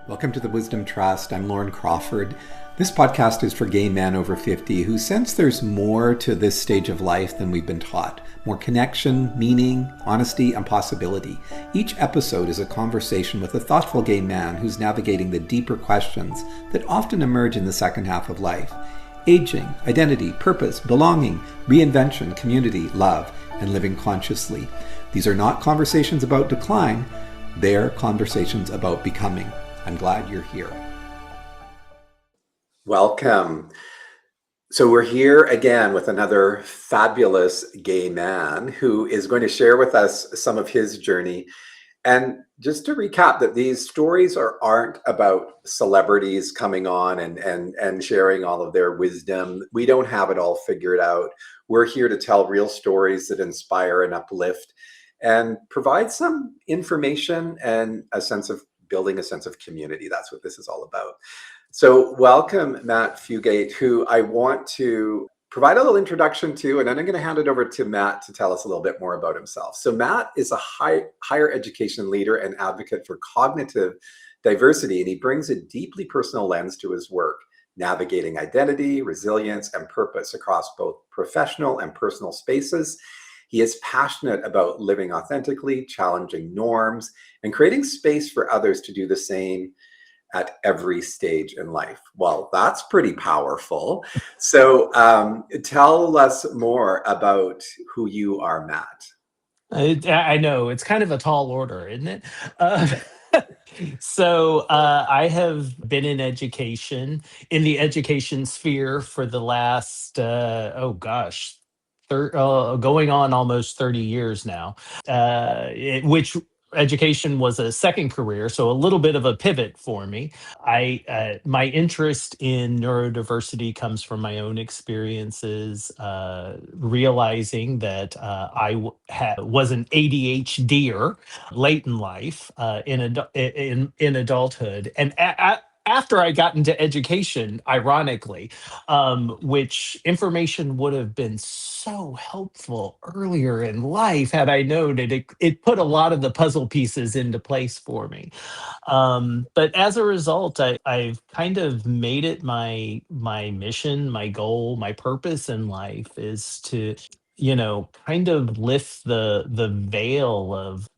Welcome to the Wisdom Trust. I'm Lauren Crawford. This podcast is for gay men over 50 who sense there's more to this stage of life than we've been taught. More connection, meaning, honesty, and possibility. Each episode is a conversation with a thoughtful gay man who's navigating the deeper questions that often emerge in the second half of life. Aging, identity, purpose, belonging, reinvention, community, love, and living consciously. These are not conversations about decline. They're conversations about becoming. I'm glad you're here. Welcome. So we're here again with another fabulous gay man who is going to share with us some of his journey. And just to recap, that these stories aren't about celebrities coming on and sharing all of their wisdom. We don't have it all figured out. We're here to tell real stories that inspire and uplift and provide some information and building a sense of community. That's what this is all about. So welcome, Matt Fugate, who I want to provide a little introduction to, and then I'm going to hand it over to Matt to tell us a little bit more about himself. So Matt is a higher education leader and advocate for cognitive diversity, and he brings a deeply personal lens to his work, navigating identity, resilience, and purpose across both professional and personal spaces. He is passionate about living authentically, challenging norms, and creating space for others to do the same at every stage in life. Well, that's pretty powerful. So tell us more about who you are, Matt. I know it's kind of a tall order, isn't it? Uh, I have been in education, in the education sphere for the last, going on almost 30 years now, which education was a second career, so a little bit of a pivot for me. My interest in neurodiversity comes from my own experiences, realizing that was an ADHDer late in life, in adulthood, and after I got into education, ironically, which information would have been so helpful earlier in life had I known it. It put a lot of the puzzle pieces into place for me. But as a result, I've kind of made it my mission, my goal, my purpose in life is to, kind of lift the veil of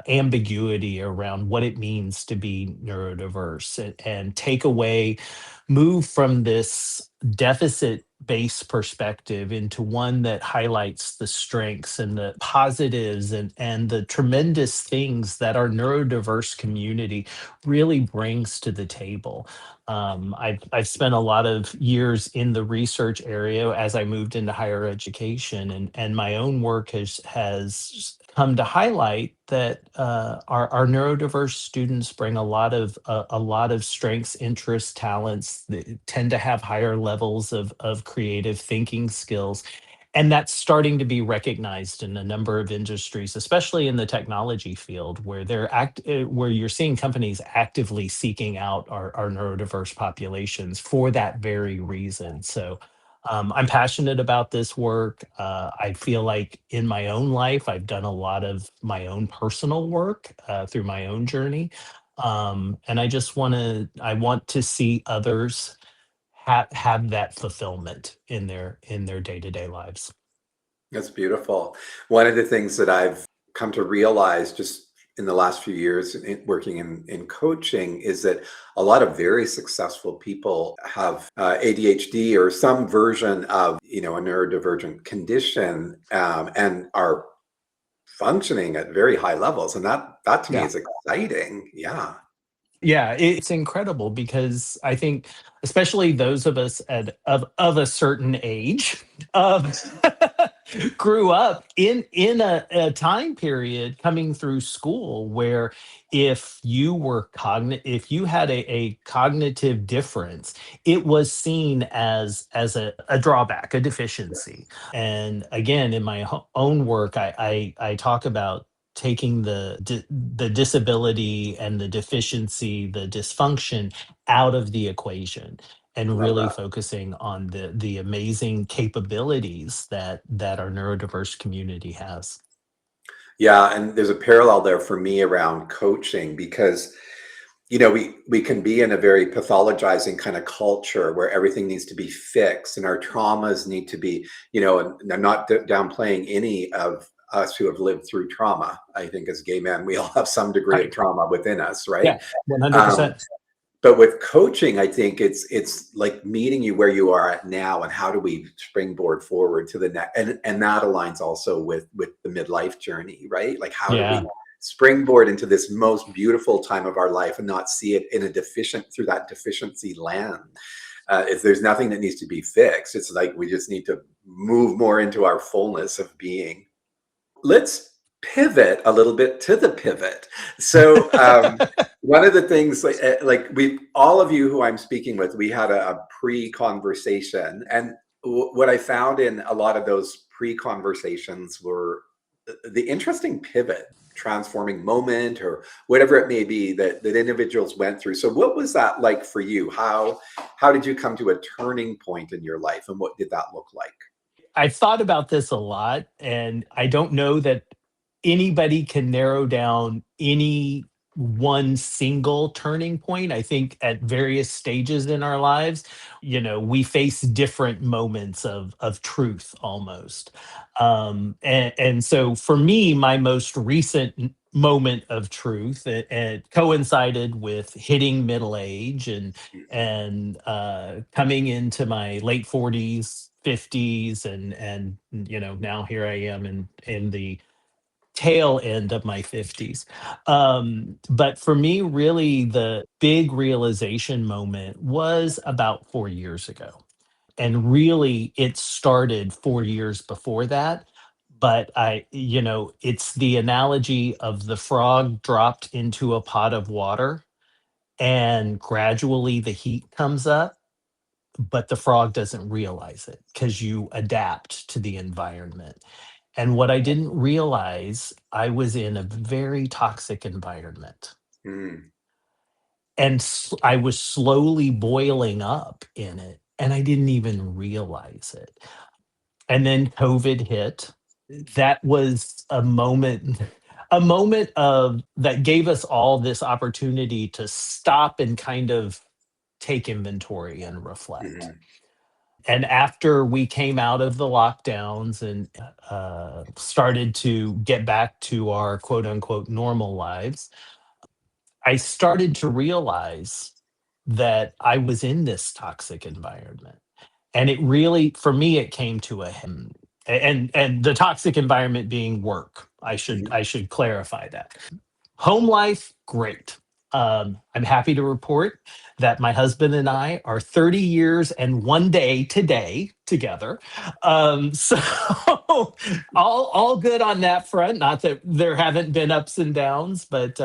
ambiguity around what it means to be neurodiverse and take away, move from this deficit based perspective into one that highlights the strengths and the positives and the tremendous things that our neurodiverse community really brings to the table. I've spent a lot of years in the research area as I moved into higher education, and my own work has come to highlight that our neurodiverse students bring a lot of strengths, interests, talents. They tend to have higher levels of creative thinking skills, and that's starting to be recognized in a number of industries, especially in the technology field, where where you're seeing companies actively seeking out our neurodiverse populations for that very reason. So I'm passionate about this work. I feel like in my own life, I've done a lot of my own personal work through my own journey. And I want to see others have that fulfillment in their day-to-day lives. That's beautiful. One of the things that I've come to realize just in the last few years working in coaching is that a lot of very successful people have ADHD or some version of, a neurodivergent condition, and are functioning at very high levels. And that to me Yeah. is exciting. Yeah. Yeah, it's incredible because I think, especially those of us of a certain age, um, grew up in a time period coming through school where if you had a cognitive difference, it was seen as a drawback, a deficiency. And again, in my own work, I talk about taking the disability and the deficiency, the dysfunction out of the equation and Love really that. focusing on the amazing capabilities that our neurodiverse community has. Yeah. And there's a parallel there for me around coaching because we can be in a very pathologizing kind of culture where everything needs to be fixed and our traumas need to be, and I'm not downplaying any of us who have lived through trauma. I think as gay men, we all have some degree of Right. trauma within us, right? Yeah, 100%. Um, but with coaching, I think it's like meeting you where you are at now, and how do we springboard forward to the next, and that aligns also with the midlife journey, right? Like how do we Yeah. springboard into this most beautiful time of our life and not see it in a deficient through that deficiency lens? If there's nothing that needs to be fixed, it's like we just need to move more into our fullness of being. Let's pivot a little bit to the pivot. So one of the things, like we, all of you who I'm speaking with, we had a pre-conversation, and what I found in a lot of those pre-conversations were the interesting pivot, transforming moment, or whatever it may be that individuals went through. So what was that like for you? How did you come to a turning point in your life, and what did that look like? I've thought about this a lot, and I don't know that anybody can narrow down any one single turning point. I think at various stages in our lives, we face different moments of truth almost. And so for me, my most recent moment of truth, it coincided with hitting middle age and coming into my late 40s, 50s, and now here I am in the tail end of my 50s. But for me, really, the big realization moment was about 4 years ago. And really, it started 4 years before that. But it's the analogy of the frog dropped into a pot of water and gradually the heat comes up, but the frog doesn't realize it because you adapt to the environment. And what I didn't realize, I was in a very toxic environment. Mm, And I was slowly boiling up in it, and I didn't even realize it. And then COVID hit. That was a moment of that gave us all this opportunity to stop and kind of take inventory and reflect. mhm. And after we came out of the lockdowns and started to get back to our quote unquote normal lives, I started to realize that I was in this toxic environment. And it really, for me, it came to a head. And the toxic environment being work. Mhm. I should clarify that. Home life, great. I'm happy to report that my husband and I are 30 years and 1 day today together. So all good on that front. Not that there haven't been ups and downs, but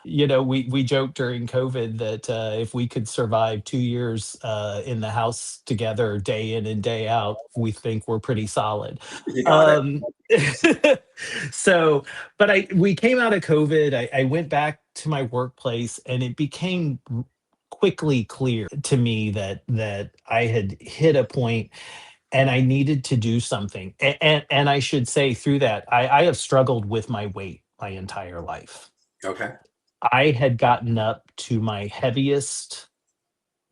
we joked during COVID that if we could survive 2 years in the house together, day in and day out, we think we're pretty solid. You got it. Um, so but we came out of COVID. I went back to my workplace, and it became quickly clear to me that I had hit a point and I needed to do something. And I should say through that, I have struggled with my weight my entire life. Okay. I had gotten up to my heaviest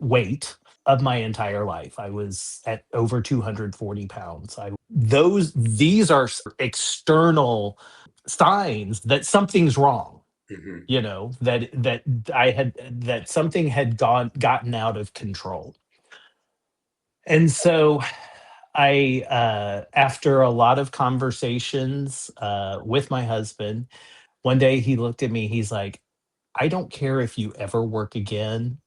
weight of my entire life. I was at over 240 pounds. These are external signs that something's wrong, Mhm. that something had gotten out of control. And so after a lot of conversations with my husband, one day he looked at me, he's like, I don't care if you ever work again.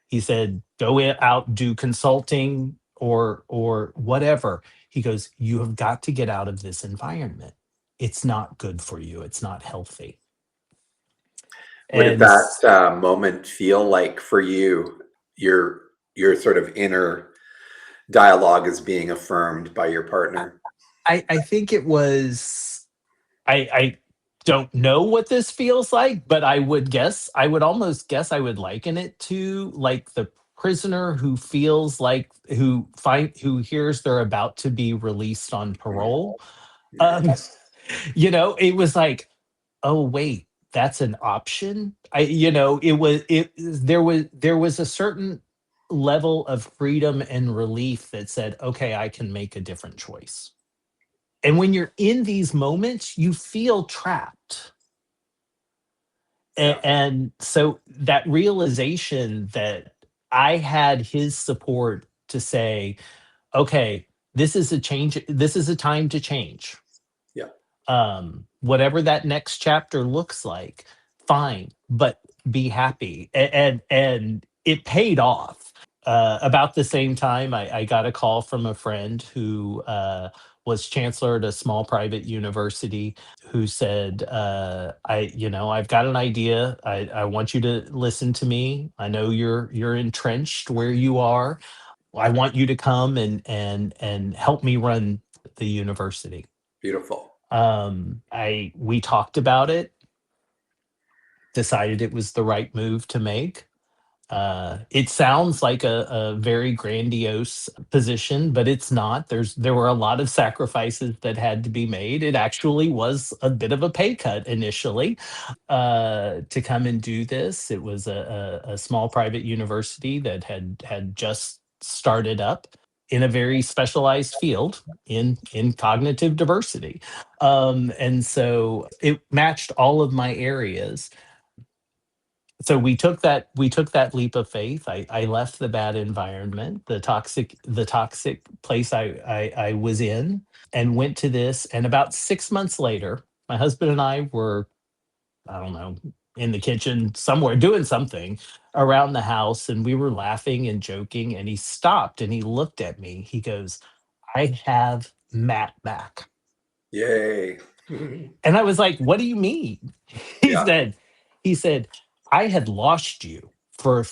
He said, "Go out, do consulting or whatever." He goes, "You have got to get out of this environment. It's not good for you. It's not healthy." What did And that moment feel like for you? Your sort of inner dialogue is being affirmed by your I partner. I think it was I don't know what this feels like, but I would almost guess I would liken it to like the prisoner who feels like who hears they're about to be released on Mm, parole. mm, Um, it was like, oh wait. that's an option. I you know, it was it there was a certain level of freedom and relief that said, "Okay, I can make a different choice." And when you're in these moments, you feel trapped. Yeah. And so that realization that I had his support to say, "Okay, this is a time to change. Yeah. Whatever that next chapter looks like, fine, but be happy." And it paid off. About the same time, I got a call from a friend who was chancellor at a small private university, who said, I've got an idea. I want you to listen to me. I know you're entrenched where you are. I want you to come and help me run the university." Beautiful. I We talked about it, decided it was the right move to make. It sounds like a very grandiose position, but it's not. There were a lot of sacrifices that had to be made. It actually was a bit of a pay cut initially, to come and do this. It was a small private university that had just started up in a very specialized field in cognitive diversity, and so it matched all of my areas. So we took that leap of faith. I left the bad environment, the toxic place I was in, and went to this. And about 6 months later, my husband and I were, I don't know, in the kitchen somewhere doing something around the house, and we were laughing and joking. And he stopped and he looked at me. He goes, "I have Matt back." Yay. And I was like, "What do you mean?" He Yeah. said, he said, "I had lost you for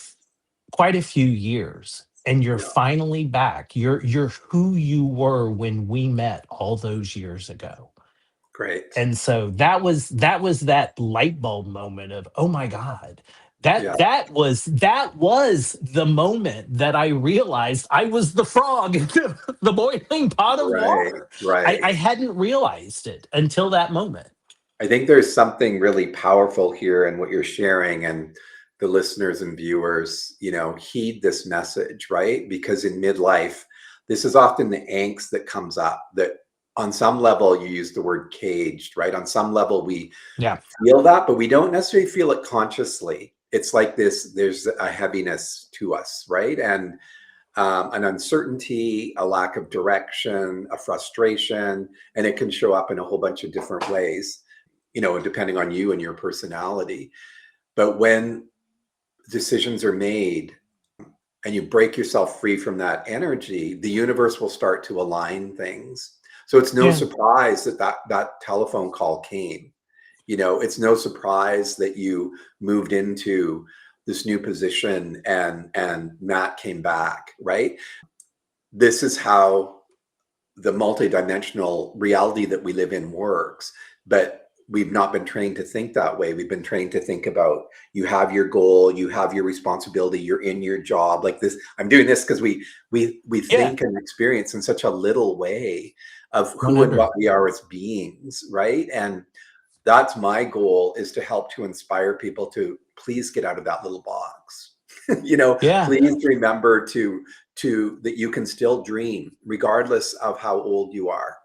quite a few years, and you're Yeah. finally back. You're who you were when we met all those years ago." Great. And so that was that light bulb moment of, "Oh my God." Yeah. That was the moment that I realized I was the frog in the boiling pot of Right. water. I Right. hadn't realized it until that moment. I think there's something really powerful here in what you're sharing, and the listeners and viewers, heed this message, right? Because in midlife, this is often the angst that comes up that on some level, you use the word caged, right? On some level, we Yeah. feel that, but we don't necessarily feel it consciously. It's like there's a heaviness to us, right? And an uncertainty, a lack of direction, a frustration, and it can show up in a whole bunch of different ways, depending on you and your personality. But when decisions are made and you break yourself free from that energy, the universe will start to align things. So it's no Yeah. surprise that telephone call came. It's no surprise that you moved into this new position and Matt came back, right? This is how the multidimensional reality that we live in works. But we've not been trained to think that way. We've been trained to think about, you have your goal, you have your responsibility, you're in your job. Like this, I'm doing this because we Yeah. think and experience in such a little way of who and 100. what we are as beings, right? And that's my goal, is to help to inspire people to please get out of that little box. Yeah. Please remember to that you can still dream regardless of how old you are.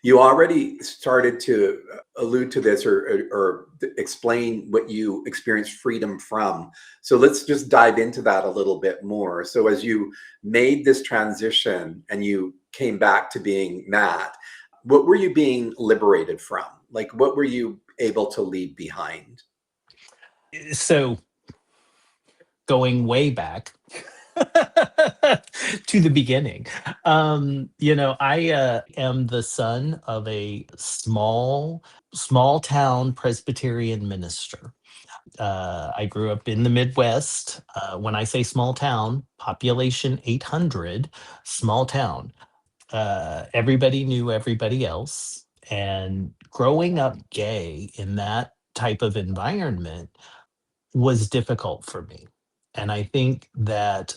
You already started to allude to this, or explain what you experienced freedom from. So let's just dive into that a little bit more. So as you made this transition and you came back to being Matt, what were you being liberated from? Like, what were you able to leave behind? So going way back to the beginning, I am the son of a small town Presbyterian minister. I grew up in the Midwest. When I say small town, population 800, small town. Everybody knew everybody else. And growing up gay in that type of environment was difficult for me. And I think that,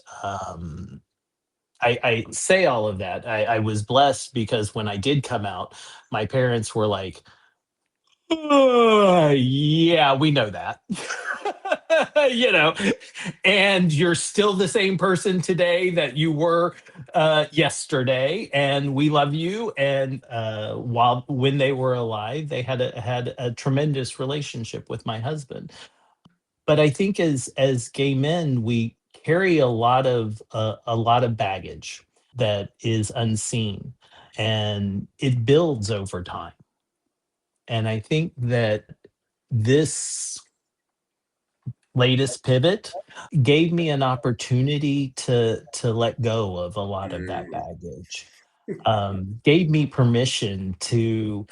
I say all of that. I was blessed because when I did come out, my parents were like, Yeah, we know that. You know, and you're still the same person today that you were yesterday, and we love you. And while when they were alive, they had a tremendous relationship with my husband. But I think as gay men, we carry a lot of baggage that is unseen, and it builds over time. And I think that this latest pivot gave me an opportunity to let go of a lot of that Mm, baggage. Gave me permission to,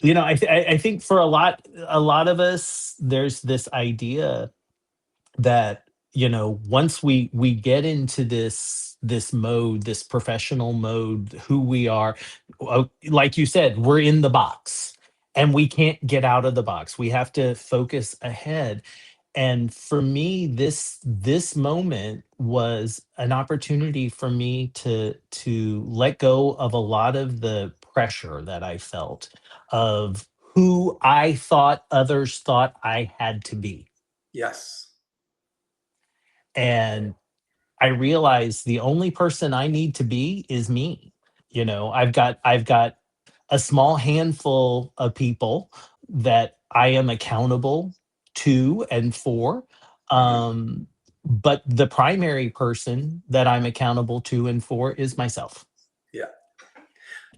I think for a lot of us, there's this idea that, once we get into this mode, this professional mode, who we are, like you said, we're in the box and we can't get out of the box. We have to focus ahead. And for me, this moment was an opportunity for me to let go of a lot of the pressure that I felt of who I thought others thought I had to be. yes. And I realized the only person I need to be is me. I've got a small handful of people that I am accountable to and for. Mhm. Um, but the primary person that I'm accountable to and for is myself. Yeah.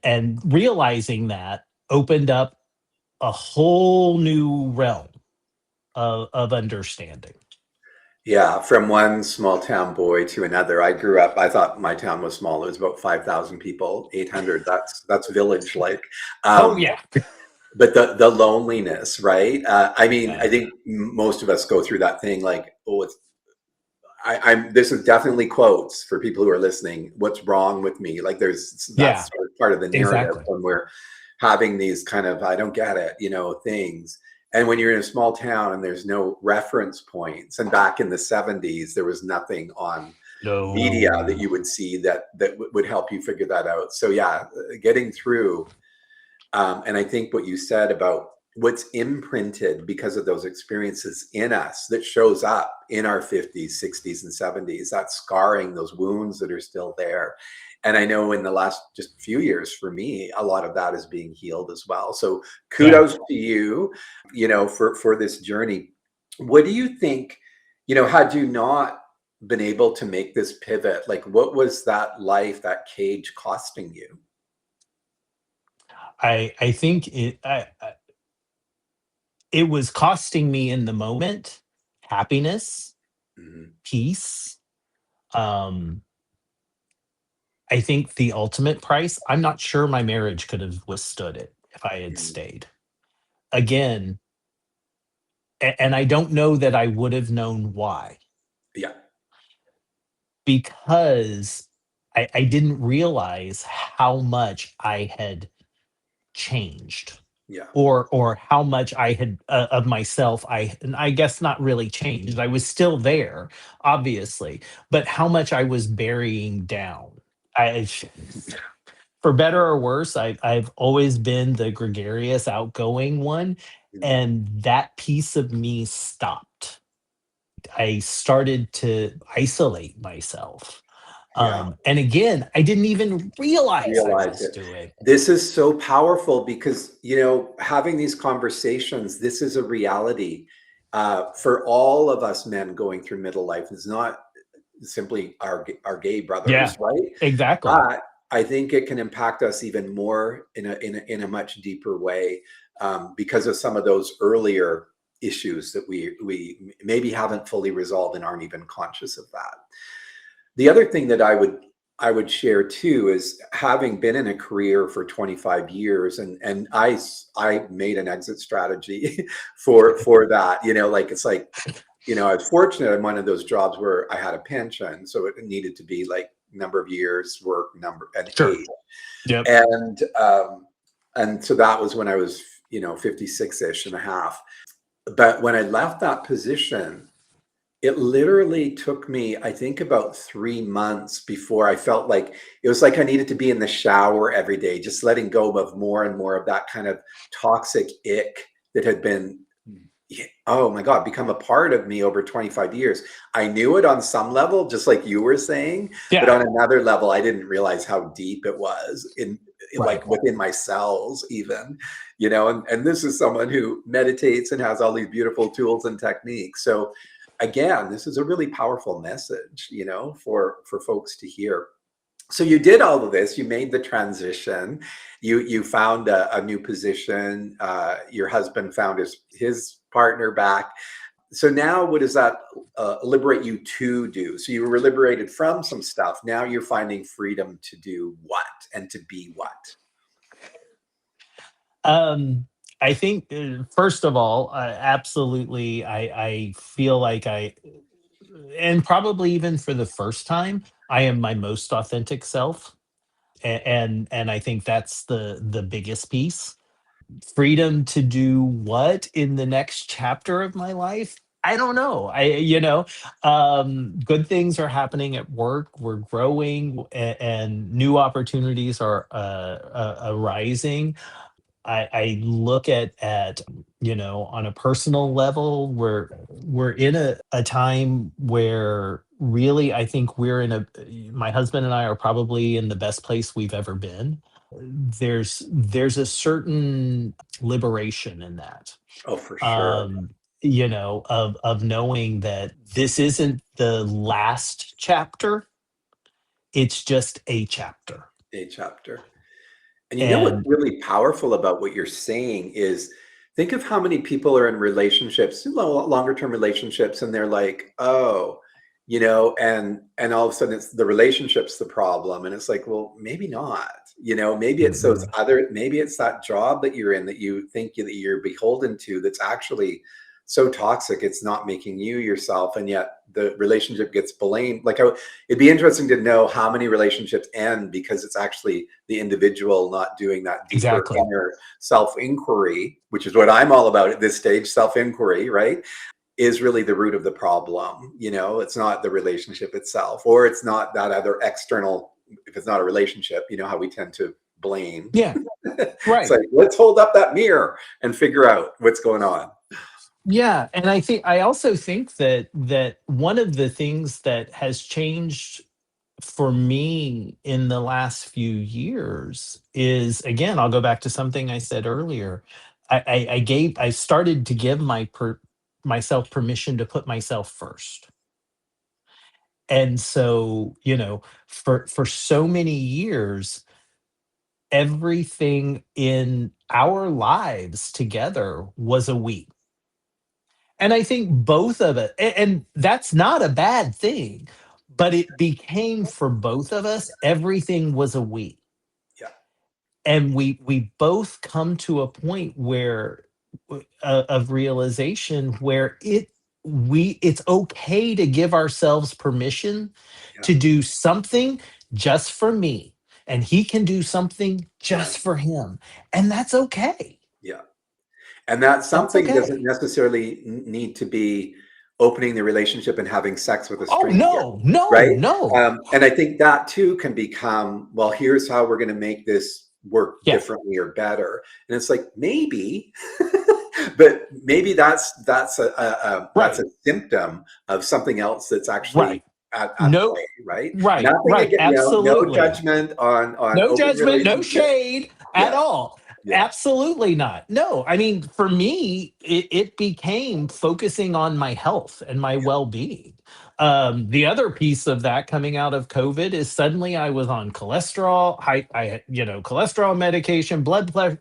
And realizing that opened up a whole new realm of understanding. Yeah, from one small town boy to another. I grew up, I thought my town was small. It was about 5,000 people, 800. That's village like. Oh Um, yeah. but the loneliness, right? I mean, Yeah. I think most of us go through that thing like, oh, it's I'm this is definitely quotes for people who are listening. What's wrong with me? Like there's Yeah, that's sort of part of the narrative exactly. when we're having these kind of I don't get it, things. And when you're in a small town and there's no reference points, and back in the 70s, there was nothing on media that No. you would see that would help you figure that out. So yeah, getting through and I think what you said about what's imprinted because of those experiences in us that shows up in our 50s, 60s, and 70s, that scarring, those wounds that are still there. And I know in the last just few years for me, a lot of that is being healed as well. So Yeah. kudos to you, for this journey. What do you think, had you not been able to make this pivot, like what was that life, that cage costing you? I think it was costing me in the moment happiness, Mhm. peace. Um, I think the ultimate price, I'm not sure my marriage could have withstood it if I had Mhm. stayed. Again, and I don't know that I would have known why, Yeah. because I didn't realize how much I had changed, Yeah. or how much I had of myself, and I guess not really changed. I was still there, obviously, but how much I was burying down. I For better or worse, I've always been the gregarious, outgoing one, Mhm. and that piece of me stopped. I started to isolate myself. Yeah. And again, I didn't even realize I Realize was it. doing it. This is so powerful because, having these conversations, this is a reality for all of us men going through middle life. It's not simply our gay Yeah, brothers, right? exactly. But I think it can impact us even more in a much deeper way because of some of those earlier issues that we maybe haven't fully resolved and aren't even conscious of that. The other thing that I would share too is having been in a career for 25 years and I made an exit strategy for that. Like it's like, I was fortunate in one of those jobs where I had a pension, so it needed to be like number of years work, number and Sure. age. Yep. And so that was when I was, 56-ish and a half. But when I left that position, it literally took me, I think, about 3 months before I felt like it was like I needed to be in the shower every day, just letting go of more and more of that kind of toxic ick that had been, oh my God, become a part of me over 25 years. I knew it on some level, just like you were saying, but Yeah. on another level, I didn't realize how deep it was Right. like within my cells, even, and this is someone who meditates and has all these beautiful tools and techniques. So again, this is a really powerful message, for folks to hear. So you did all of this. You made the transition. You found a new position. Your husband found his partner back. So now, what does that liberate you to do? So you were liberated from some stuff. Now you're finding freedom to do what and to be what? Um, I think first of all, absolutely, I feel like and probably even for the first time, I am my most authentic self, and I think that's the biggest piece. Freedom to do what in the next chapter of my life? I don't know. Good things are happening at work. We're growing, and new opportunities are arising. I look at on a personal level, we're in a time where really I think we're in a my husband and I are probably in the best place we've ever been. There's a certain liberation in that. Oh, for sure. Um, of knowing that this isn't the last chapter, it's just a chapter. A chapter. And what's And really powerful about what you're saying is, think of how many people are in relationships, longer term relationships, and they're like, oh, and all of a sudden it's the relationship's the problem. And it's like, well, maybe not. Maybe it's Mhm. maybe it's that job that you're in that you think that you're beholden to that's actually so toxic, it's not making you yourself. And yet the relationship gets blamed. Like, it'd be interesting to know how many relationships end because it's actually the individual not doing that deeper Exactly. inner self inquiry, which is what I'm all about at this stage. Self inquiry, right, is really the root of the problem. It's not the relationship itself, or it's not that other external. If it's not a relationship, how we tend to blame. Yeah, It's right. like, let's hold up that mirror and figure out what's going on. Yeah, and I also think that one of the things that has changed for me in the last few years is, again, I'll go back to something I said earlier. I started to give myself permission to put myself first. And so, for so many years, everything in our lives together was a we. And I think both of it, and that's not a bad thing, but it became for both of us, everything was a we. Yeah, And we both come to a point where of realization where it's okay to give ourselves permission yeah, to do something just for me, and he can do something right. just for him, and that's okay. Yeah. And that That's something doesn't okay. necessarily need to be opening the relationship and having sex with a Oh, stranger, no, no, right? no. And I think that too can become, well, here's how we're going to make this work Yeah. differently or better. And it's like, maybe, but maybe that's Right. a symptom of something else that's Right. actually at No. play, right? Right. Nothing Right. again, no Absolutely. judgment on No open judgment, no relationships. shade at Yeah, all. yeah, Absolutely not. No, I mean, for me, it became focusing on my health and my yeah, well-being. The other piece of that coming out of COVID is suddenly I was on cholesterol, I had, cholesterol medication,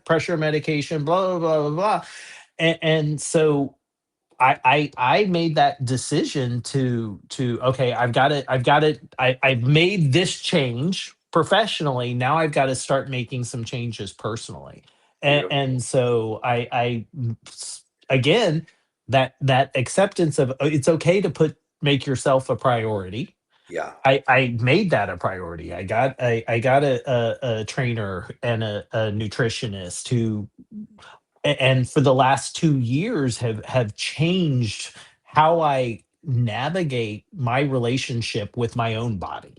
pressure medication, blah, blah, blah, blah, blah. And so I made that decision to okay, I've made this change professionally. Now I've got to start making some changes personally. beautiful. And so again, that acceptance of it's okay to make yourself a priority. Yeah, I made that a priority. I got a trainer and a nutritionist who and for the last 2 years have changed how I navigate my relationship with my own body.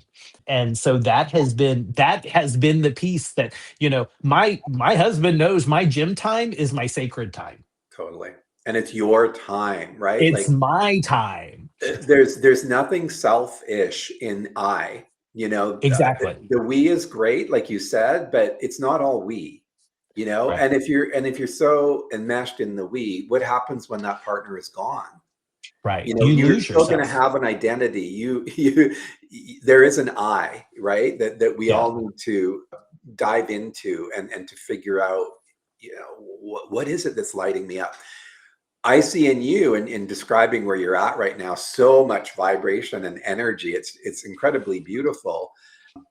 And so that has been the piece that, my husband knows my gym time is my sacred time. Totally. And it's your time, right? It's Like my time. there's nothing selfish in I. You know, Exactly. the we is great, like you said, but it's not all we. You know, Right. and if you're so enmeshed in the we, what happens when that partner is gone? Right. You know, You you're lose still going to yourself. have an identity. There is an I, right? That we Yeah. all need to dive into and to figure out, you know, what is it that's lighting me up? I see in you and in describing where you're at right now, so much vibration and energy. It's incredibly beautiful.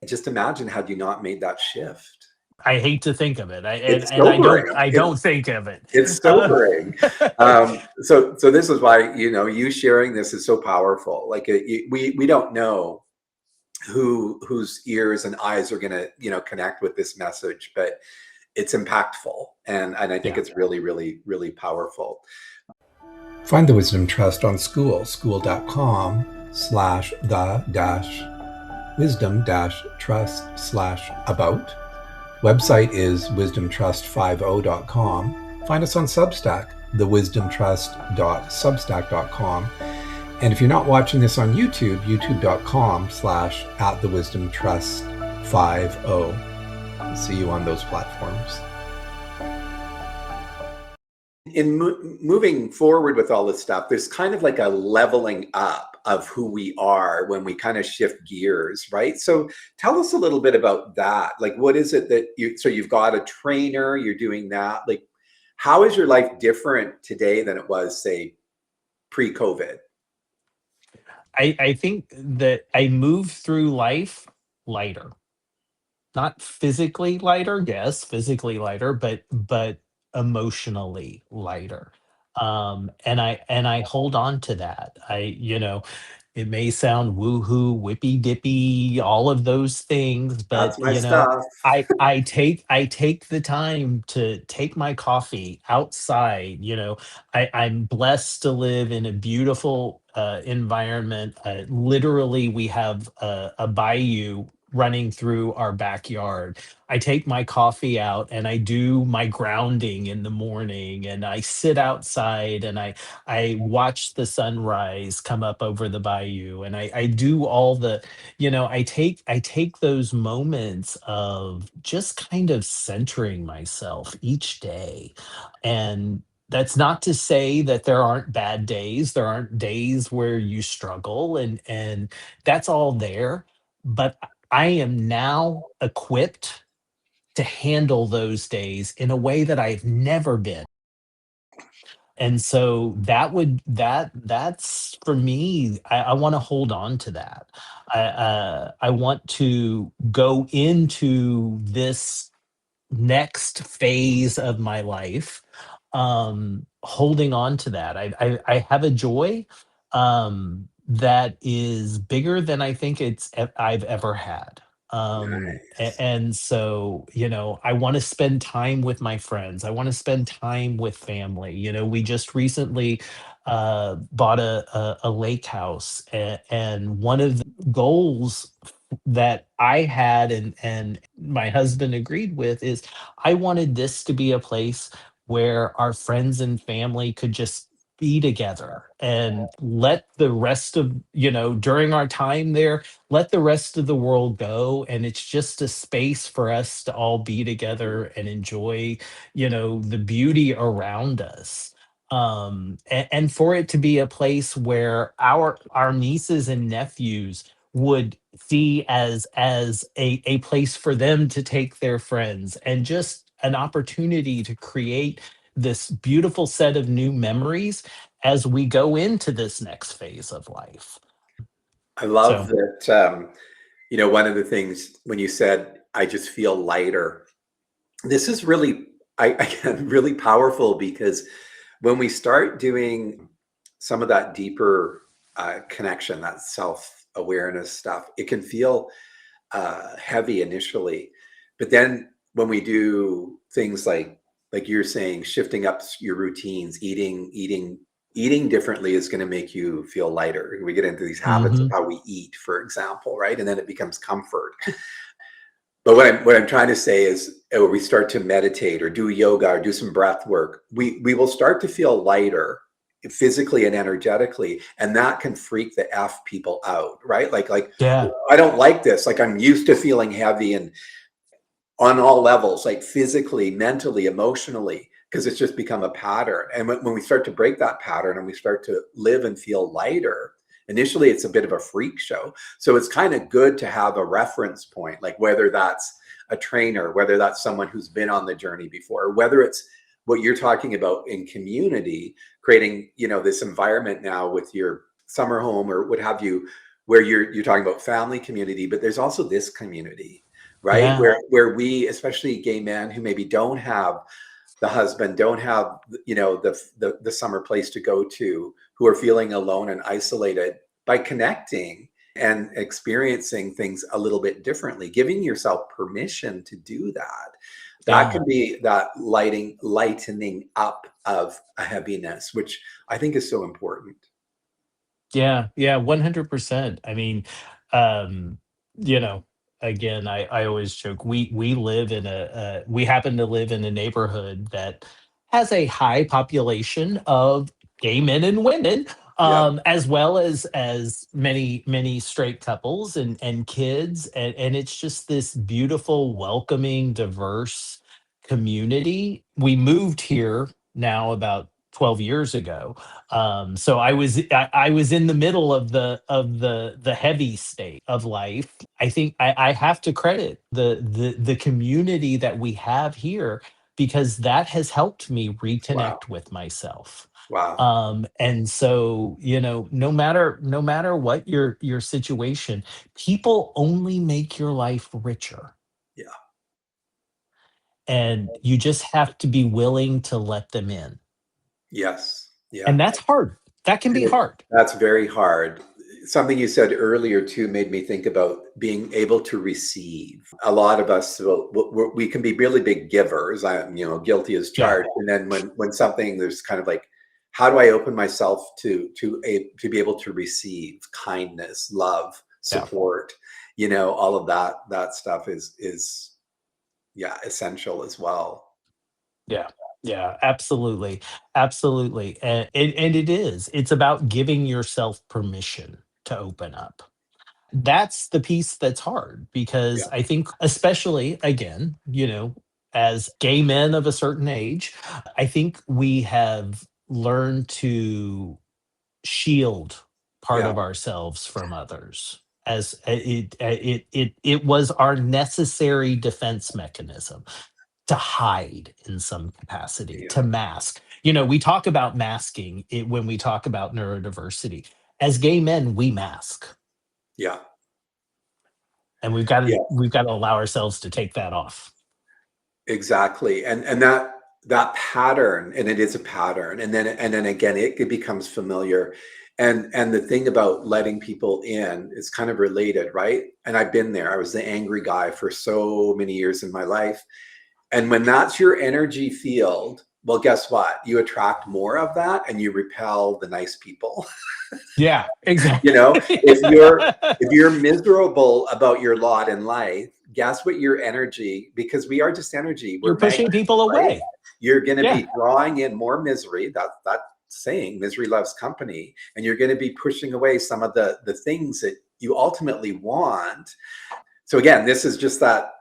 Just imagine had you not made that shift. I hate to think of it. It's And sobering. I don't think of it. It's Uh, sobering. So this is why, you know, you sharing this is so powerful. Like we don't know whose ears and eyes are going to, you know, connect with this message, but it's impactful, and I think yeah. it's really, really, really powerful. Find the Wisdom Trust on school.com/the-wisdom-trust/about. Website is wisdomtrust50.com. Find us on Substack, thewisdomtrust.substack.com. And if you're not watching this on YouTube, youtube.com/@thewisdomtrust50. See you on those platforms. In moving forward with all this stuff, there's kind of like a leveling up of who we are when we kind of shift gears, right? So tell us a little bit about that. Like, what is it that so you've got a trainer, you're doing that. Like, how is your life different today than it was, say, pre-COVID? I think that I move through life lighter. Not physically lighter, yes, physically lighter, but emotionally lighter. And I hold on to that. It may sound woohoo, whippy dippy, all of those things, but That's my stuff. I take the time to take my coffee outside. I'm blessed to live in a beautiful environment. Literally, we have a bayou running through our backyard. I take my coffee out and I do my grounding in the morning, and I sit outside and I watch the sunrise come up over the bayou, and I do all the, I take those moments of just kind of centering myself each day. And that's not to say that there aren't bad days. There aren't days where you struggle, and that's all there. But I am now equipped to handle those days in a way that I've never been. And so that's for me. I want to hold on to that. I want to go into this next phase of my life, holding on to that. I have a joy that is bigger than I think I've ever had. Nice. And so, I want to spend time with my friends. I want to spend time with family. We just recently bought a lake house, and one of the goals that I had, and my husband agreed with, is I wanted this to be a place where our friends and family could just be together and let the rest of, during our time there, let the rest of the world go. And it's just a space for us to all be together and enjoy, the beauty around us. And for it to be a place where our nieces and nephews would see as a place for them to take their friends, and just an opportunity to create this beautiful set of new memories as we go into this next phase of life. I love So, that. You know, one of the things when you said, I just feel lighter, this is really, again, really powerful, because when we start doing some of that deeper connection, that self awareness stuff, it can feel heavy initially, but then when we do things like you're saying, shifting up your routines, eating differently is going to make you feel lighter. We get into these habits of mhm. how we eat, for example, right? And then it becomes comfort. But what I'm trying to say is, we start to meditate or do yoga or do some breath work, we will start to feel lighter physically and energetically, and that can freak the F people out, right? Like Yeah, I don't like this. Like I'm used to feeling heavy and on all levels, like physically, mentally, emotionally, because it's just become a pattern. And when we start to break that pattern and we start to live and feel lighter, initially it's a bit of a freak show. So it's kind of good to have a reference point, like whether that's a trainer, whether that's someone who's been on the journey before, whether it's what you're talking about in community, creating, this environment now with your summer home or what have you, where you're talking about family community, but there's also this community, right? yeah, Where we, especially gay men who maybe don't have the husband, don't have, the summer place to go to, who are feeling alone and isolated, by connecting and experiencing things a little bit differently, giving yourself permission to do that. That yeah. can be that lightening up of a heaviness, which I think is so important. Yeah, yeah, 100%. I mean, um, you know, again, I always joke, we live in we happen to live in a neighborhood that has a high population of gay men and women, Yeah, as well as many straight couples and kids, and it's just this beautiful, welcoming, diverse community. We moved here now about 12 years ago, so I was in the middle of the heavy state of life. I think I have to credit the community that we have here, because that has helped me wow, reconnect with myself. wow, And so, no matter what your situation, people only make your life richer, yeah, and you just have to be willing to let them in. yes, yeah. And that's hard. That can be hard. That's very hard. Something you said earlier too made me think about being able to receive. A lot of us, we can be really big givers. I'm, guilty as Yeah. charged. And then when something, there's kind of like, how do I open myself to be able to receive kindness, love, Yeah. support? All of that stuff is yeah, essential as well. Yeah. Yeah, absolutely. Absolutely. And it is. It's about giving yourself permission to open up. That's the piece that's hard, because Yeah, I think, especially again, as gay men of a certain age, I think we have learned to shield part yeah, of ourselves from others, as it was our necessary defense mechanism to hide in some capacity, yeah, to mask. We talk about masking it when we talk about neurodiversity. As gay men, we mask, yeah, and we've got to yeah. we've got to allow ourselves to take that off. Exactly. And that pattern, and it is a pattern, and then again it becomes familiar. And the thing about letting people in is kind of related, right? And I've been there. I was the angry guy for so many years in my life. And when that's your energy field, well, guess what? You attract more of that and you repel the nice people. Yeah, You exactly. know, if you're miserable about your lot in life, guess what your energy, because we are just energy, You're we're pushing magnets, people right? away. You're going to Yeah, be drawing in more misery. That saying, misery loves company, and you're going to be pushing away some of the things that you ultimately want. So again, this is just that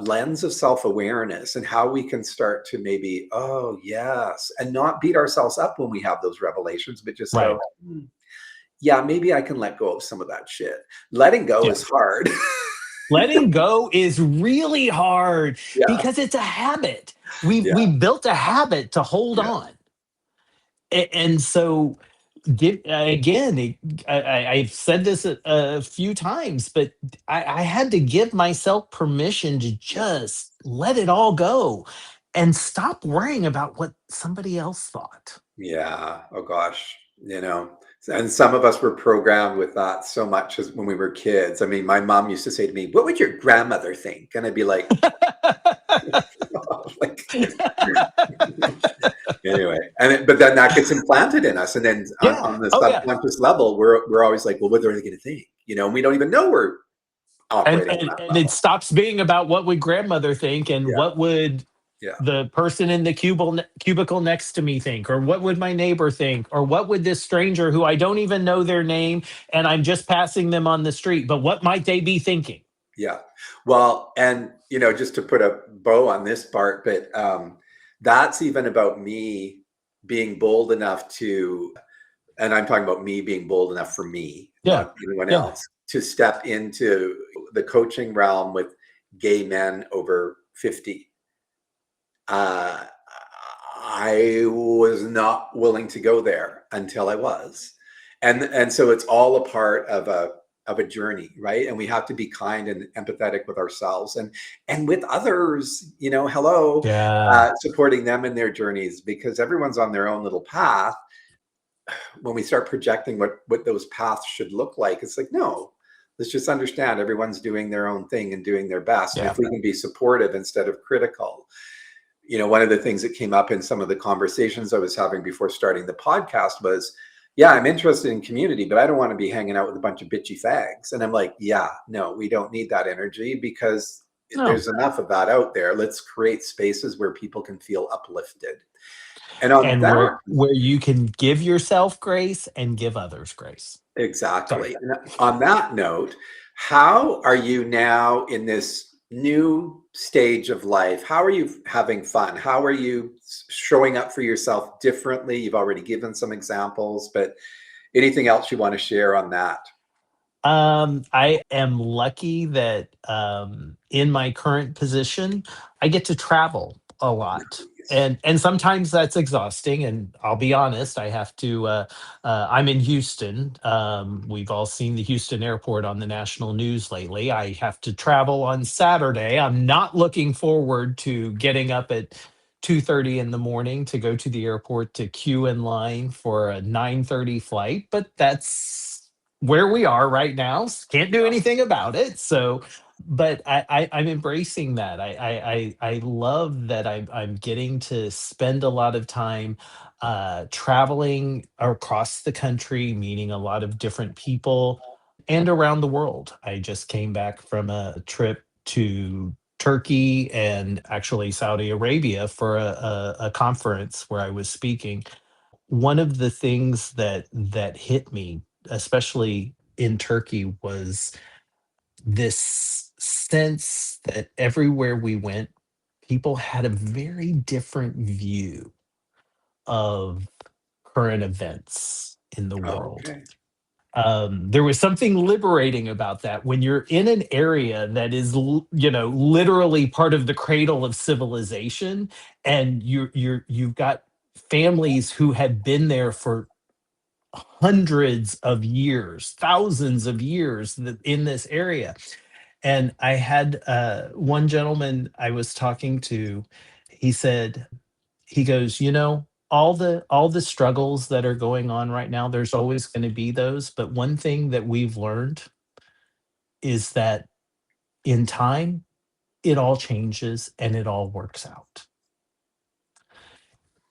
lens of self-awareness and how we can start to maybe, oh yes, and not beat ourselves up when we have those revelations, but just go, right. yeah, maybe I can let go of some of that shit. Letting go Yeah. is hard. Letting go is really hard, Yeah, because it's a habit. We yeah, built a habit to hold yeah, on. And so, again, I've said this a few times, but I had to give myself permission to yeah, just let it all go and stop worrying about what somebody else thought. yeah. Oh gosh, and some of us were programmed with that so much as when we were kids. I mean, my mom used to say to me, "What would your grandmother think?" And I'd be like, like anyway, but then that gets implanted in us, and then Yeah. on the Oh, yeah. subconscious level, we're always like, well, what are they going to think? And we don't even know we're and operating on and, that and it level. stops being about what would grandmother think and Yeah, what would yeah, the person in the cubicle next to me think, or what would my neighbor think, or what would this stranger who I don't even know their name and I'm just passing them on the street, but what might they be thinking? yeah. Well, and just to put a bow on this part, but that's even about me being bold enough to, and I'm talking about me being bold enough for me, Yeah, not anyone yeah, else, to step into the coaching realm with gay men over 50. uh, I was not willing to go there until I was, and so it's all a part of a journey, right? And we have to be kind and empathetic with ourselves and with others. Hello, yeah, supporting them in their journeys because everyone's on their own little path. When we start projecting what those paths should look like, it's like no. Let's just understand everyone's doing their own thing and doing their best. And yeah. if we can be supportive instead of critical, one of the things that came up in some of the conversations I was having before starting the podcast was, yeah, I'm interested in community, but I don't want to be hanging out with a bunch of bitchy fags. And I'm like, yeah, no, we don't need that energy because No. there's enough of that out there. Let's create spaces where people can feel uplifted. And on And that, where you can give yourself grace and give others grace. Sorry. exactly. And on that note, how are you now in this new stage of life? How are you having fun? How are you showing up for yourself differently? You've already given some examples, but anything else you want to share on that? I am lucky that in my current position, I get to travel a lot. Nice. And sometimes that's exhausting. And I'll be honest, I have to. I'm in Houston. We've all seen the Houston airport on the national news lately. I have to travel on Saturday. I'm not looking forward to getting up at 2:30 in the morning to go to the airport to queue in line for a 9:30 flight, but that's where we are right now. Can't do Yeah. anything about it. So, but I'm embracing that. I love that I'm getting to spend a lot of time traveling across the country, meeting a lot of different people, and around the world. I just came back from a trip to Turkey and actually Saudi Arabia for a conference where I was speaking. One of the things that hit me, especially in Turkey, was this sense that everywhere we went, people had a very different view of current events in the world. Okay. There was something liberating about that when you're in an area that is literally part of the cradle of civilization, and you've got families who had been there for hundreds of years, thousands of years in this area. And I had one gentleman I was talking to. He said, he goes, all the struggles that are going on right now, there's always going to be those. But one thing that we've learned is that in time, it all changes and it all works out.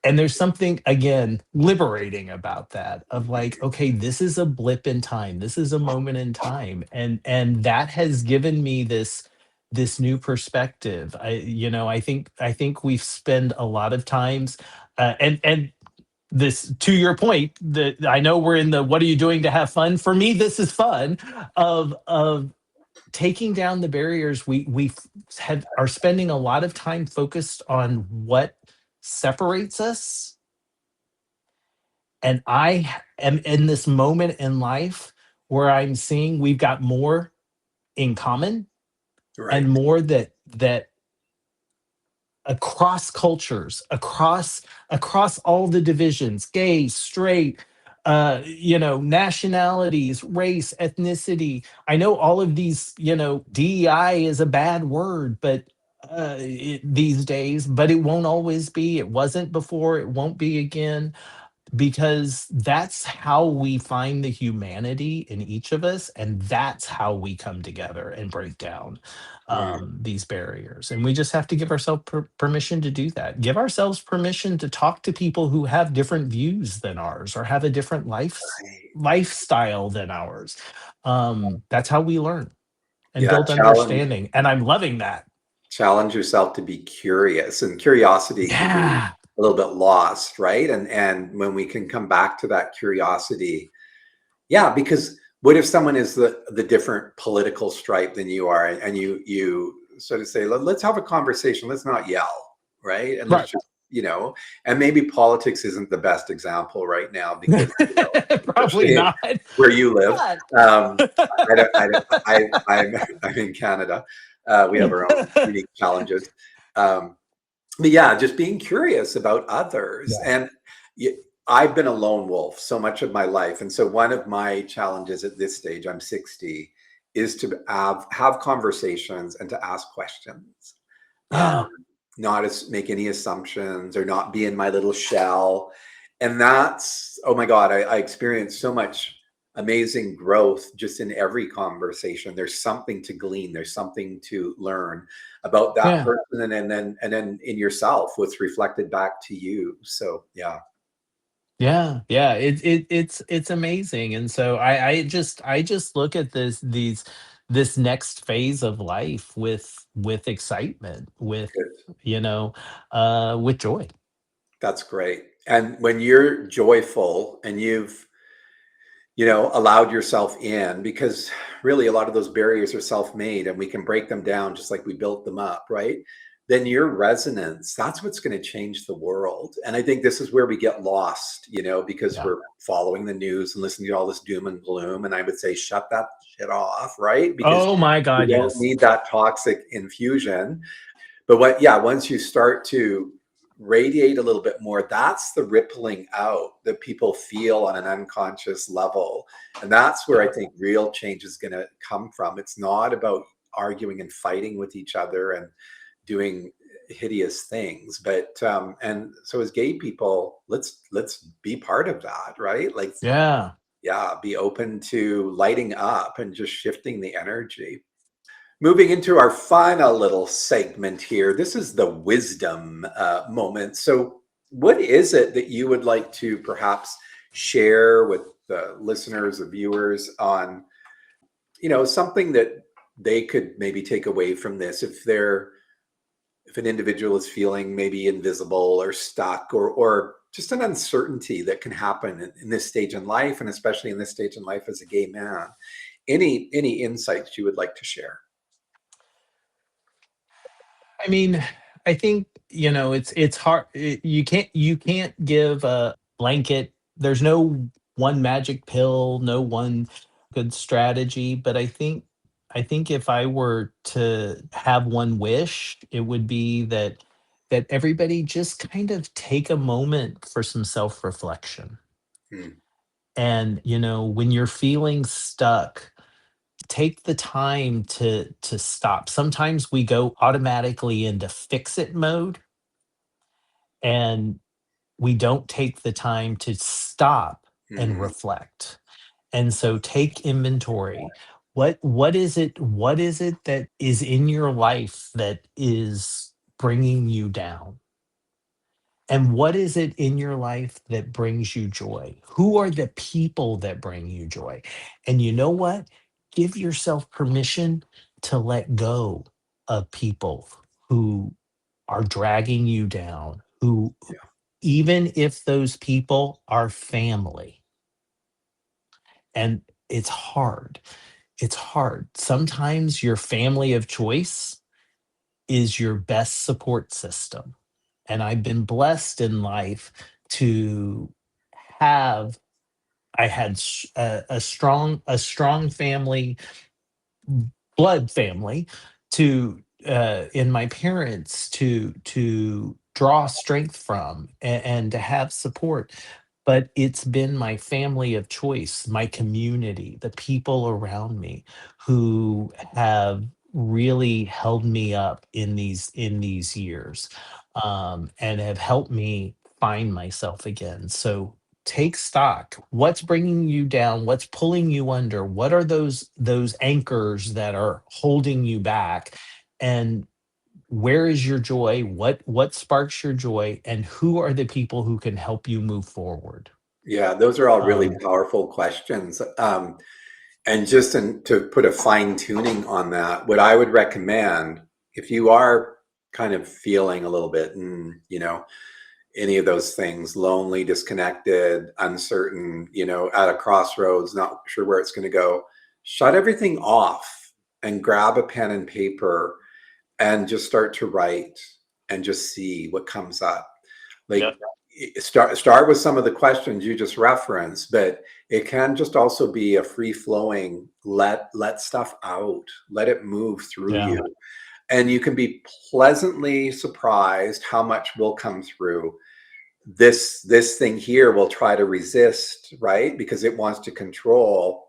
And there's something, again, liberating about that, of like, okay, this is a blip in time, this is a moment in time, and that has given me this new perspective. I think we've spent a lot of times, and this, to your point, that I know we're in the what are you doing to have fun. For me, this is fun, of taking down the barriers. We are spending a lot of time focused on what separates us, and am in this moment in life where I'm seeing we've got more in common, and Right. more that across cultures, across all the divisions, gay, straight, nationalities, race, ethnicity. I know all of these, DEI is a bad word, but these days, but it won't always be. It wasn't before, it won't be again, because that's how we find the humanity in each of us, and that's how we come together and break down Right. these barriers. And we just have to give ourselves permission to do that, give ourselves permission to talk to people who have different views than ours, or have a different Right. lifestyle than ours. That's how we learn. and Yeah, build understanding. And I'm loving that. challenge yourself to be curious, and curiosity can be Yeah. a little bit lost, right? And when we can come back to that curiosity, yeah, because what if someone is the different political stripe than you are, and you sort of say, let's have a conversation, let's not yell, right? And let's Right. just, and maybe politics isn't the best example right now because, Probably especially not. where you live. But I'm in Canada. We have our own unique challenges. Um, but yeah, just being curious about others. yeah. And y- I've been a lone wolf so much of my life. And so one of my challenges at this stage, I'm 60, is to have conversations and to ask questions. Um, Yeah. not make any assumptions or not be in my little shell. And that's, oh my God, I experienced so much amazing growth just in every conversation. There's something to glean, there's something to learn about that Yeah. person, and then in yourself, what's reflected back to you. So yeah, Yeah, yeah, it's amazing, and so I just look at this next phase of life with excitement, good. with joy. That's great. And when you're joyful and you've allowed yourself in, because really a lot of those barriers are self-made and we can break them down just like we built them up, right? Then your resonance, that's what's going to change the world. And I think this is where we get lost, because Yeah. we're following the news and listening to all this doom and gloom. And I would say, shut that shit off, right? Because Oh my you god, don't yes. need that toxic infusion. But yeah, once you start to radiate a little bit more, that's the rippling out that people feel on an unconscious level. And that's where I Yeah. think real change is going to come from. It's not about arguing and fighting with each other and doing hideous things, but and so as gay people, let's be part of that, right? Like, Yeah. yeah, be open to lighting up and just shifting the energy. Moving into our final little segment here, this is the wisdom moment. So, what is it that you would like to perhaps share with the listeners, the viewers, on something that they could maybe take away from this if an individual is feeling maybe invisible or stuck, or just an uncertainty that can happen in this stage in life, and especially in this stage in life as a gay man. Any insights you would like to share? I mean, I think, it's hard. You can't give a blanket. There's no one magic pill, no one good strategy, but I think if I were to have one wish, it would be that everybody just kind of take a moment for some self-reflection. Hmm. And, when you're feeling stuck, take the time to stop. Sometimes we go automatically into fix it mode, and we don't take the time to stop and Hmm. reflect. And so take inventory. What is it that is in your life that is bringing you down? And what is it in your life that brings you joy? Who are the people that bring you joy? And you know what? Give yourself permission to let go of people who are dragging you down, who, Yeah. even if those people are family. And it's hard. It's hard. Sometimes your family of choice is your best support system. And I've been blessed in life to have I had a strong family, blood family, to in my parents, to draw strength from, and to have support. But it's been my family of choice, my community, the people around me, who have really held me up in these years, and have helped me find myself again. So take stock. What's bringing you down? What's pulling you under? What are those anchors that are holding you back? And where is your joy? What sparks your joy? And who are the people who can help you move forward? Yeah, those are all really Um, powerful questions. And just to put a fine tuning on that, what I would recommend, if you are kind of feeling a little bit, any of those things, lonely, disconnected, uncertain, at a crossroads, not sure where it's going to go, shut everything off and grab a pen and paper and just start to write and just see what comes up. Like, Yep. start with some of the questions you just referenced, but it can just also be a free flowing, let stuff out, let it move through Yeah. you. And you can be pleasantly surprised how much will come through. This thing here will try to resist, right? Because it wants to control.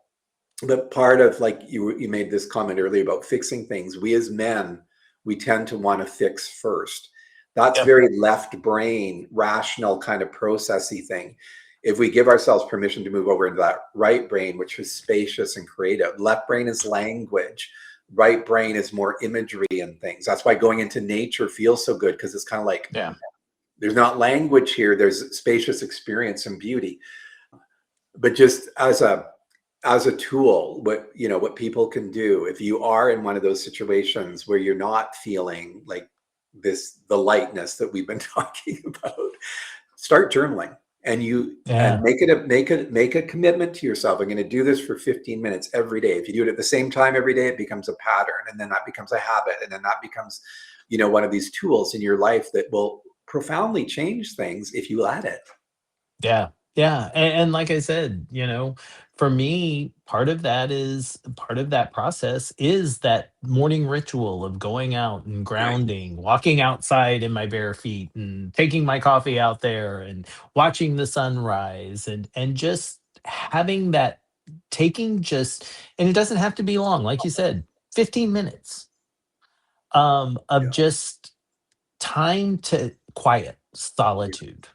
But part of, like, you made this comment earlier about fixing things. We as men, we tend to want to fix first. That's Yep. very left brain, rational kind of processy thing. If we give ourselves permission to move over into that right brain, which is spacious and creative, left brain is language, right brain is more imagery and things. That's why going into nature feels so good, because it's kind of like, Yeah. there's not language here, there's spacious experience and beauty. But just as a tool, what people can do, if you are in one of those situations where you're not feeling like the lightness that we've been talking about, start journaling. And Yeah. make a commitment to yourself. I'm going to do this for 15 minutes every day. If you do it at the same time every day, it becomes a pattern, and then that becomes a habit, and then that becomes one of these tools in your life that will profoundly change things if you let it. Yeah. Yeah. And like I said, for me, part of that process is that morning ritual of going out and Right. grounding, walking outside in my bare feet and taking my coffee out there and watching the sunrise and just having that taking just and it doesn't have to be long, like you said, 15 minutes of Yeah. just time to quiet solitude.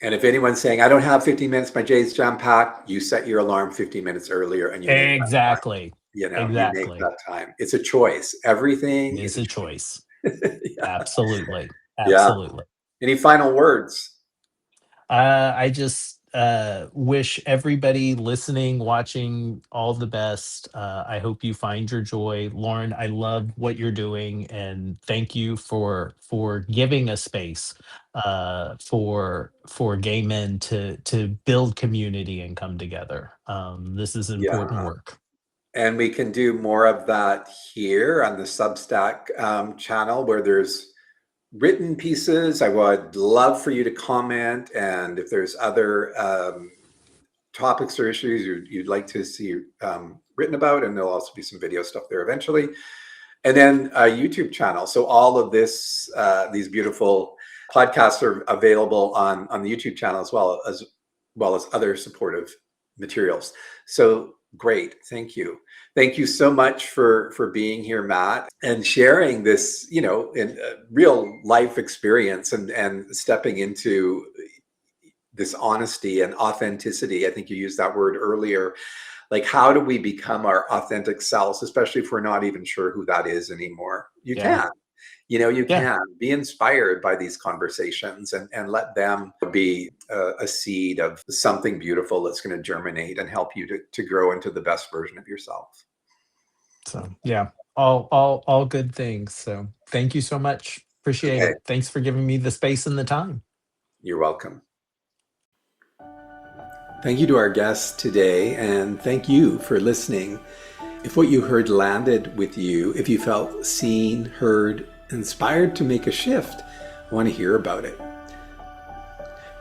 And if anyone's saying, I don't have 15 minutes, my day's jam packed, you set your alarm 15 minutes earlier and you make that time. Exactly. You make Exactly. that time. It's a choice. Everything It is is a a choice. choice. Yeah. Absolutely. Yeah. Absolutely. Any final words? I just wish everybody listening, watching all the best. I hope you find your joy. Lauren, I love what you're doing and thank you for giving a space for gay men to build community and come together. This is important Yeah. work. And we can do more of that here on the Substack channel, where there's written pieces. I would love for you to comment. And if there's other topics or issues you'd like to see written about, and there'll also be some video stuff there eventually. And then a YouTube channel. So all of these beautiful podcasts are available on the YouTube channel, as well as other supportive materials. So great, thank you so much for being here, Matt, and sharing this, in real life experience, and stepping into this honesty and authenticity. I think you used that word earlier. Like, how do we become our authentic selves, especially if we're not even sure who that is anymore? You Yeah. can. You Yeah. can be inspired by these conversations, and let them be a seed of something beautiful that's going to germinate and help you to grow into the best version of yourself. So yeah, all good things. So thank you so much. Appreciate Okay. it. Thanks for giving me the space and the time. You're welcome. Thank you to our guests today, and thank you for listening. If what you heard landed with you, if you felt seen, heard, inspired to make a shift, I want to hear about it.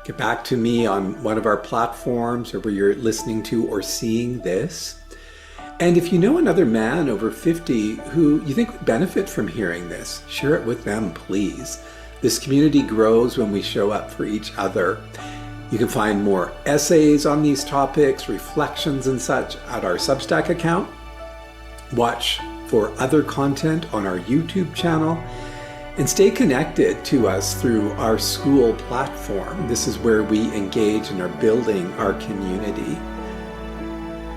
Get back to me on one of our platforms, or where you're listening to or seeing this. And if you know another man over 50 who you think would benefit from hearing this, share it with them, please. This community grows when we show up for each other. You can find more essays on these topics, reflections and such at our Substack account. Watch for other content on our YouTube channel, and stay connected to us through our school platform. This is where we engage and are building our community.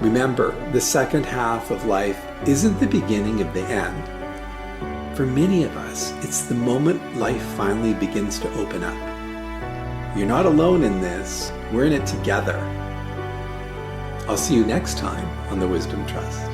Remember, the second half of life isn't the beginning of the end. For many of us, it's the moment life finally begins to open up. You're not alone in this. We're in it together. I'll see you next time on the Wisdom Trust.